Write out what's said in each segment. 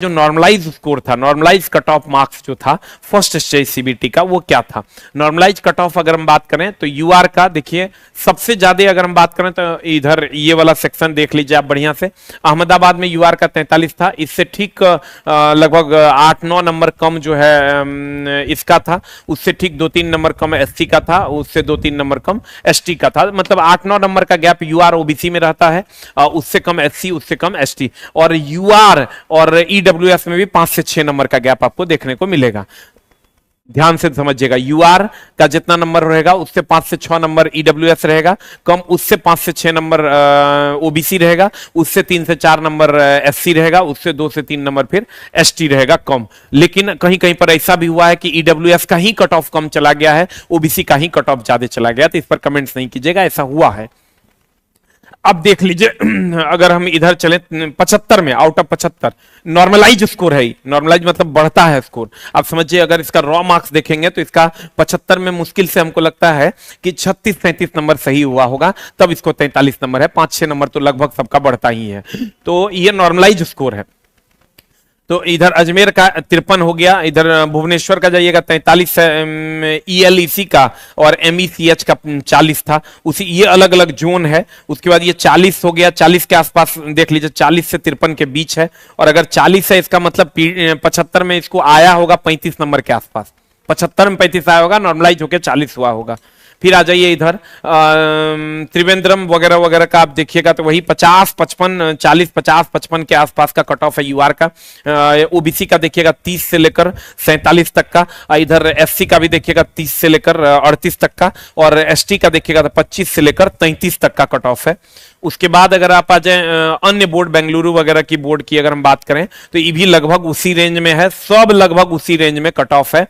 जो normalise score था, normalise cut off marks जो था फर्स्ट स्टेज सीबीटी का, वो क्या था? नॉर्मलाइज कट ऑफ अगर हम बात करें तो यूआर का देखिए सबसे ज्यादा अगर हम बात करें तो इधर ये वाला सेक्शन देख लीजिए आप बढ़िया से, अहमदाबाद में यूआर का 43 था, इससे ठीक लगभग 8-9 नंबर कम जो है इसका था, उससे ठीक 2-3 नंबर कम एससी का था, उससे 2-3 नंबर कम एसटी का था, मतलब 8-9 नंबर का गैप यूआर ओबीसी में रहता है, उससे कम एससी, उससे कम एसटी, और यूआर और ईडब्ल्यूएस में भी 5 से 6 नंबर का गैप आपको देखने को मिलेगा। ध्यान से समझिएगा, यूआर का जितना नंबर रहेगा उससे 5 से 6 नंबर ईडब्ल्यूएस रहेगा कम, उससे 5 से 6 नंबर ओबीसी रहेगा, उससे 3 से 4 नंबर एससी रहेगा, उससे 2 से 3 नंबर फिर एसटी रहेगा कम। लेकिन कहीं कहीं पर ऐसा भी हुआ है कि ईडब्ल्यूएस का ही कट ऑफ कम चला गया है, ओबीसी का ही कट ऑफ ज्यादा चला गया, तो इस पर कमेंट्स नहीं कीजिएगा, ऐसा हुआ है। अब देख लीजिए अगर हम इधर चले 75 में आउट ऑफ 75 नॉर्मलाइज स्कोर है, नॉर्मलाइज मतलब बढ़ता है स्कोर। आप समझिए अगर इसका रॉ मार्क्स देखेंगे तो इसका 75 में मुश्किल से हमको लगता है कि 36-37 नंबर सही हुआ होगा, तब इसको 43 नंबर है, 5-6 नंबर तो लगभग सबका बढ़ता ही है, तो ये नॉर्मलाइज स्कोर है। तो इधर अजमेर का 53 हो गया, इधर भुवनेश्वर का जाइएगा 43 ईएलईसी का, और एमईसीएच का 40 था, उसी ये अलग अलग जोन है। उसके बाद ये 40 हो गया, 40 के आसपास देख लीजिए, 40 से 53 के बीच है, और अगर 40 है इसका मतलब 75 में इसको आया होगा 35 नंबर के आसपास, 75 में 35 आया होगा, नॉर्मलाइज होकर 40 हुआ होगा। फिर आ जाइए इधर त्रिवेंद्रम वगैरह वगैरह का आप देखिएगा तो वही 50-55 40-50-55 के आसपास का कट ऑफ है यूआर का। ओबीसी का देखिएगा 30 से लेकर 47 तक का, इधर एससी का भी देखिएगा 30 से लेकर 38 तक का, और एसटी का देखिएगा तो 25 से लेकर 33 तक का कट ऑफ है। उसके बाद अगर आप आ जाए अन्य बोर्ड, बेंगलुरु वगैरह की बोर्ड की अगर हम बात करें तो ये भी लगभग उसी रेंज में है, सब लगभग उसी रेंज में कट ऑफ है।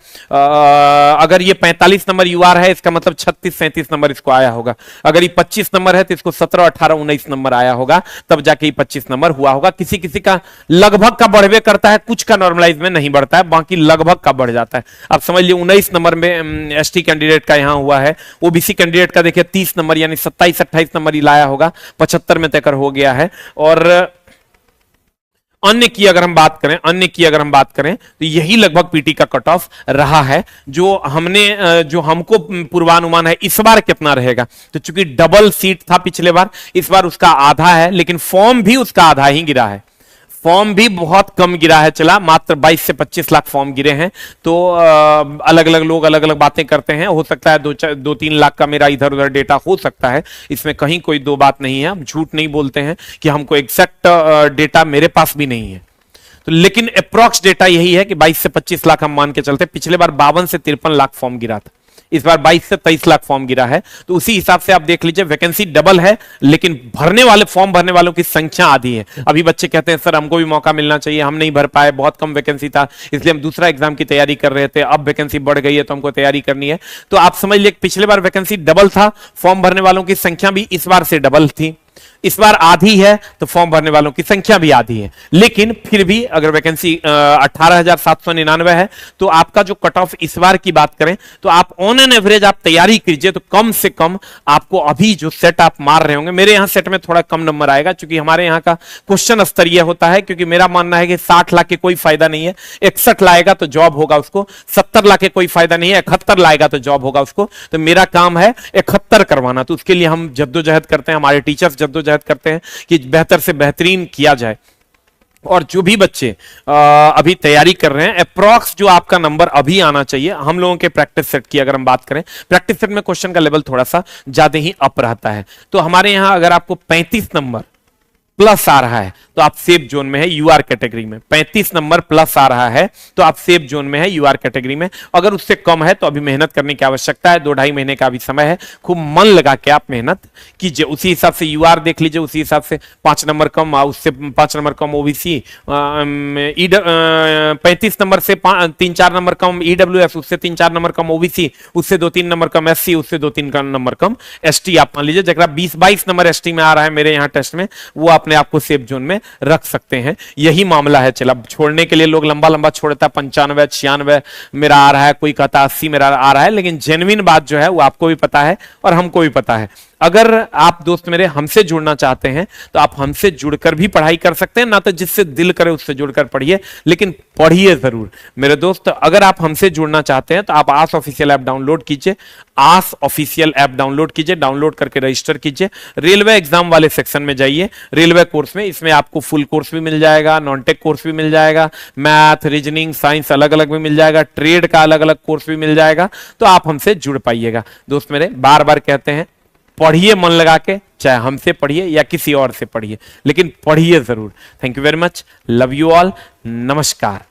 अगर ये 45 नंबर यूआर है इसका मतलब 36-37 नंबर इसको आया होगा, अगर ये 25 नंबर है तो इसको 17, 18, 19 नंबर आया होगा, तब जाके ये 25 नंबर हुआ होगा। किसी किसी का लगभग का बढ़वे करता है, कुछ का नॉर्मलाइज में नहीं बढ़ता है, बाकी लगभग का बढ़ जाता है। आप समझ लीजिए 19 नंबर में एसटी कैंडिडेट का यहां हुआ है, ओबीसी कैंडिडेट का देखिए 30 नंबर यानी 27-28 नंबर ही लाया होगा, 75 में तक हो गया है। और अन्य की अगर हम बात करें तो यही लगभग पीटी का कट ऑफ रहा है, जो हमको पूर्वानुमान है इस बार कितना रहेगा। तो चूंकि डबल सीट था पिछले बार, इस बार उसका आधा है, लेकिन फॉर्म भी उसका आधा ही गिरा है, फॉर्म भी बहुत कम गिरा है, चला मात्र 22 से 25 लाख फॉर्म गिरे हैं। तो अलग अलग लोग अलग अलग बातें करते हैं, हो सकता है 2-3 लाख का मेरा इधर उधर डेटा हो सकता है, इसमें कहीं कोई दो बात नहीं है, हम झूठ नहीं बोलते हैं कि हमको एग्जैक्ट डेटा मेरे पास भी नहीं है, तो लेकिन अप्रॉक्स डेटा यही है कि 22 से 25 लाख हम मान के चलते। पिछले बार 52 से 53 लाख फॉर्म गिरा था, इस बार 22 से 23 लाख फॉर्म गिरा है, तो उसी हिसाब से आप देख लीजिए वैकेंसी डबल है, लेकिन फॉर्म भरने वालों की संख्या आधी है। अभी बच्चे कहते हैं सर हमको भी मौका मिलना चाहिए, हम नहीं भर पाए, बहुत कम वैकेंसी था इसलिए हम दूसरा एग्जाम की तैयारी कर रहे थे, अब वैकेंसी बढ़ गई है तो हमको तैयारी करनी है। तो आप समझ लीजिए पिछले बार वैकेंसी डबल था, फॉर्म भरने वालों की संख्या भी इस बार से डबल थी, इस बार आधी है तो फॉर्म भरने वालों की संख्या भी आधी है। लेकिन फिर भी अगर वैकेंसी 18,799 है तो आपका जो कट ऑफ इस बार की बात करें तो आप ऑन एन एवरेज आप तैयारी कीजिए तो कम से कम आपको अभी जो सेट आप मार रहे होंगे, मेरे यहां सेट में थोड़ा कम नंबर आएगा क्योंकि हमारे यहां का क्वेश्चन स्तरीय होता है, क्योंकि मेरा मानना है कि 60 लाख के कोई फायदा नहीं है, 61 लाएगा तो जॉब होगा उसको, 70 लाख के कोई फायदा नहीं है, 71 लाएगा तो जॉब होगा उसको। तो मेरा काम है 71 करवाना, तो उसके लिए हम जद्दोजहद करते हैं, हमारे टीचर्स जद्दोजहद करते हैं कि बेहतर से बेहतरीन किया जाए। और जो भी बच्चे अभी तैयारी कर रहे हैं, अप्रॉक्स जो आपका नंबर अभी आना चाहिए, हम लोगों के प्रैक्टिस सेट की अगर हम बात करें, प्रैक्टिस सेट में क्वेश्चन का लेवल थोड़ा सा ज्यादा ही अप रहता है, तो हमारे यहां अगर आपको 35 नंबर प्लस आ रहा है तो आप सेफ जोन में है यूआर कैटेगरी में, 35 नंबर प्लस आ रहा है तो आप सेफ जोन में है यूआर कैटेगरी में। अगर उससे कम है तो अभी मेहनत करने की आवश्यकता है, 2-2.5 महीने का अभी समय है, खूब मन लगा के आप मेहनत कीजिए। उसी हिसाब से यूआर देख लीजिए, उसी हिसाब से 5 नंबर कम, उससे 5 नंबर कम ओबीसी, 35 नंबर से 3-4 नंबर कम ईडब्ल्यूएस, उससे 3-4 नंबर कम ओबीसी, उससे 2-3 नंबर कम एससी, उससे 2-3 नंबर कम एसटी। आप मान लीजिए जरा 20-22 नंबर एसटी में आ रहा है मेरे यहाँ टेस्ट में, वो अपने आप को सेफ जोन में रख सकते हैं। यही मामला है। चला छोड़ने के लिए लोग लंबा लंबा छोड़ता है, 95-96 मेरा आ रहा है, कोई कहता 80 मेरा आ रहा है, लेकिन जेन्युइन बात जो है वो आपको भी पता है और हमको भी पता है। अगर आप दोस्त मेरे हमसे जुड़ना चाहते हैं तो आप हमसे जुड़कर भी पढ़ाई कर सकते हैं, ना तो जिससे दिल करे उससे जुड़कर पढ़िए, लेकिन पढ़िए जरूर मेरे दोस्त। अगर आप हमसे जुड़ना चाहते हैं तो आप आस ऑफिशियल ऐप डाउनलोड कीजिए, आस ऑफिशियल ऐप डाउनलोड कीजिए, डाउनलोड करके रजिस्टर कीजिए। रेलवे एग्जाम वाले सेक्शन में जाइए, रेलवे कोर्स में, इसमें आपको फुल कोर्स भी मिल जाएगा, नॉन टेक कोर्स भी मिल जाएगा, मैथ रीजनिंग साइंस अलग अलग भी मिल जाएगा, ट्रेड का अलग अलग कोर्स भी मिल जाएगा। तो आप हमसे जुड़ पाइएगा दोस्त मेरे। बार बार कहते हैं पढ़िए मन लगा के, चाहे हमसे पढ़िए या किसी और से पढ़िए, लेकिन पढ़िए जरूर। Thank you very much, love you all, नमस्कार।